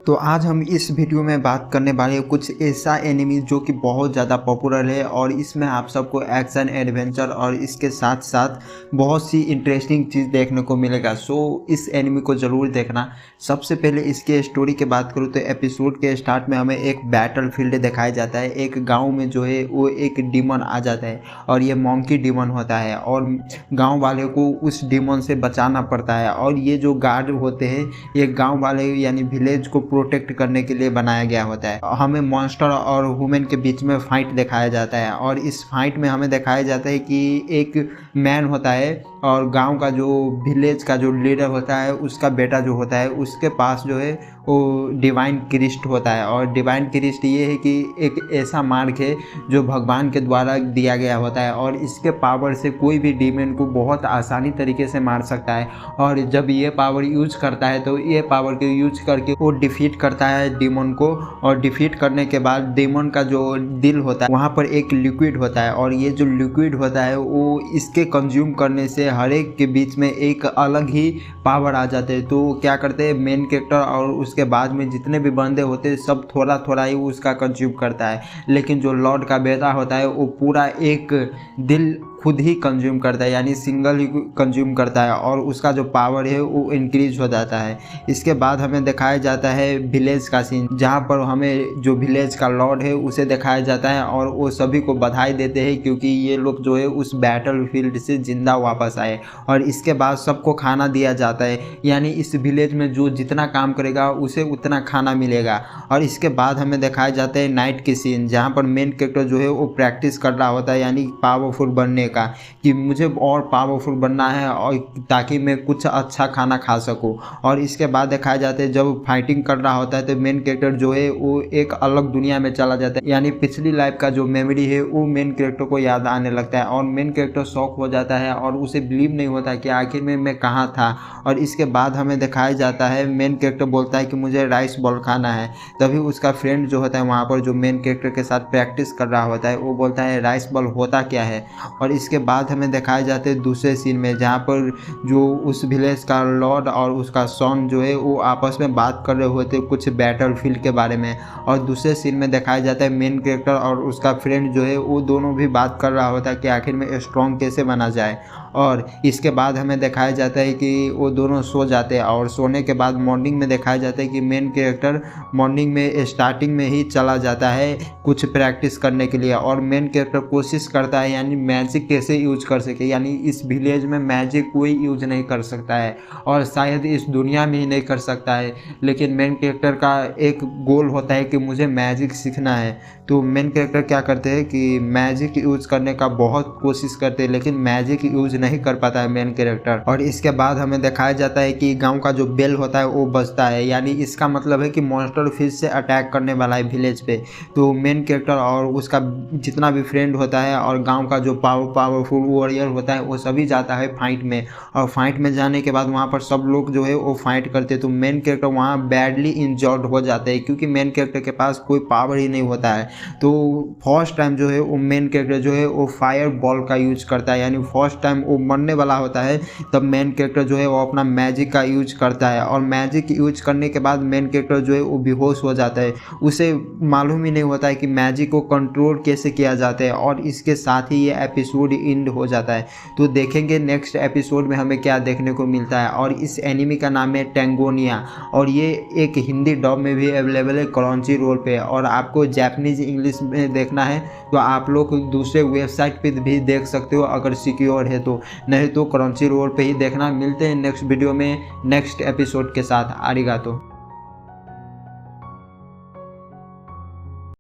तो आज हम इस वीडियो में बात करने वाले हैं कुछ ऐसा एनिमी जो कि बहुत ज़्यादा पॉपुलर है और इसमें आप सबको एक्शन एडवेंचर और इसके साथ साथ बहुत सी इंटरेस्टिंग चीज़ देखने को मिलेगा। सो इस एनिमी को ज़रूर देखना। सबसे पहले इसके स्टोरी की बात करूँ तो एपिसोड के स्टार्ट में हमें एक बैटल फील्ड दिखाया जाता है। एक गाँव में जो है वो एक डीमन आ जाता है और ये मॉन्की डीमन होता है और गाँव वाले को उस डीमन से बचाना पड़ता है। और ये जो गार्ड होते हैं ये गाँव वाले यानी विलेज को प्रोटेक्ट करने के लिए बनाया गया होता है। हमें मॉन्स्टर और ह्यूमन के बीच में फाइट दिखाया जाता है और इस फाइट में हमें दिखाया जाता है कि एक मैन होता है और गांव का जो विलेज का जो लीडर होता है उसका बेटा जो होता है उसके पास जो है वो डिवाइन क्रिस्ट होता है। और डिवाइन क्रिस्ट ये है कि एक ऐसा मार्ग है जो भगवान के द्वारा दिया गया होता है और इसके पावर से कोई भी डीमन को बहुत आसानी तरीके से मार सकता है। और जब ये पावर यूज करता है तो ये पावर के यूज करके वो डिफीट करता है डीमन को और डिफीट करने के बाद डीमन का जो दिल होता है वहाँ पर एक लिक्विड होता है और ये जो लिक्विड होता है वो इसके कंज्यूम करने से हर एक के बीच में एक अलग ही पावर आ जाते हैं। तो क्या करते हैं मेन कैरेक्टर और उसके बाद में जितने भी बंदे होते हैं सब थोड़ा थोड़ा ही उसका कंज्यूम करता है, लेकिन जो लॉर्ड का बेटा होता है वो पूरा एक दिल खुद ही कंज्यूम करता है यानी सिंगल ही कंज्यूम करता है और उसका जो पावर है वो इंक्रीज हो जाता है। इसके बाद हमें दिखाया जाता है विलेज का सीन जहाँ पर हमें जो विलेज का लॉर्ड है उसे दिखाया जाता है और वो सभी को बधाई देते हैं क्योंकि ये लोग जो है उस बैटल फील्ड से जिंदा वापस आए। और इसके बाद सबको खाना दिया जाता है यानी इस विलेज में जो जितना काम करेगा उसे उतना खाना मिलेगा। और इसके बाद हमें दिखाया जाता है नाइट के सीन जहाँ पर मेन कैरेक्टर जो है वो प्रैक्टिस कर रहा होता है यानी पावरफुल बनने का कि मुझे और पावरफुल बनना है और ताकि मैं कुछ अच्छा खाना खा सकूं। और इसके बाद दिखाया जाता है जब फाइटिंग कर रहा होता है तो मेन कैरेक्टर जो है वो एक अलग दुनिया में चला जाता है यानी पिछली लाइफ का जो मेमोरी है वो मेन कैरेक्टर को याद आने लगता है और मेन कैरेक्टर शॉक हो जाता है और उसे बिलीव नहीं होता कि आखिर में मैं कहाँ था। और इसके बाद हमें दिखाया जाता है मेन कैरेक्टर बोलता है कि मुझे राइस बॉल खाना है। तभी उसका फ्रेंड जो होता है वहाँ पर जो मेन कैरेक्टर के साथ प्रैक्टिस कर रहा होता है वो बोलता है राइस बॉल होता क्या है। और इसके बाद हमें दिखाए जाते हैं दूसरे सीन में जहाँ पर जो उस विलेज का लॉर्ड और उसका सन जो है वो आपस में बात कर रहे होते कुछ बैटल फील्ड के बारे में। और दूसरे सीन में दिखाया जाता है मेन कैरेक्टर और उसका फ्रेंड जो है वो दोनों भी बात कर रहा होता है कि आखिर में स्ट्रॉन्ग कैसे बना जाए। और इसके बाद हमें दिखाया जाता है कि वो दोनों सो जाते हैं और सोने के बाद मॉर्निंग में दिखाया जाता है कि मेन कैरेक्टर मॉर्निंग में स्टार्टिंग में ही चला जाता है कुछ प्रैक्टिस करने के लिए और मेन कैरेक्टर कोशिश करता है यानी मैजिक कैसे यूज कर सके यानी इस विलेज में मैजिक कोई यूज नहीं कर सकता है और शायद इस दुनिया में ही नहीं कर सकता है। लेकिन मेन कैरेक्टर का एक गोल होता है कि मुझे मैजिक सीखना है। तो मेन कैरेक्टर क्या करते हैं कि मैजिक यूज करने का बहुत कोशिश करते हैं लेकिन मैजिक यूज नहीं कर पाता है मेन कैरेक्टर। और इसके बाद हमें दिखाया जाता है कि गांव का जो बेल होता है वो बजता है यानी इसका मतलब है कि मॉन्स्टर फिर से अटैक करने वाला है विलेज पे। तो मेन कैरेक्टर और उसका जितना भी फ्रेंड होता है और गांव का जो पावरफुल वॉरियर होता है वो सभी जाता है फाइट में। और फाइट में जाने के बाद वहाँ पर सब लोग जो है वो फाइट करते हैं तो मेन कैरेक्टर वहाँ बैडली इंजर्ड हो जाते हैं क्योंकि मेन कैरेक्टर के पास कोई पावर ही नहीं होता है। तो फर्स्ट टाइम जो है वो मेन कैरेक्टर जो है वो फायर बॉल का यूज करता है यानी फर्स्ट टाइम वो मरने वाला होता है तब मेन कैरेक्टर जो है वो अपना मैजिक का यूज करता है और मैजिक यूज करने के बाद मेन कैरेक्टर जो है वो बेहोश हो जाता है। उसे मालूम ही नहीं होता है कि मैजिक को कंट्रोल कैसे किया जाता है और इसके साथ ही ये एपिसोड एंड हो जाता है। तो देखेंगे नेक्स्ट एपिसोड में हमें क्या देखने को मिलता है। और इस एनिमी का नाम है टेंगोनिया और ये एक हिंदी डब में भी अवेलेबल है क्रंची रोल पे। और आपको जापानीज इंग्लिश में देखना है तो आप लोग दूसरे वेबसाइट पे भी देख सकते हो अगर सिक्योर है तो, नहीं तो क्रंची रोल पे ही देखना। मिलते हैं नेक्स्ट वीडियो में नेक्स्ट एपिसोड के साथ। आरिगातो।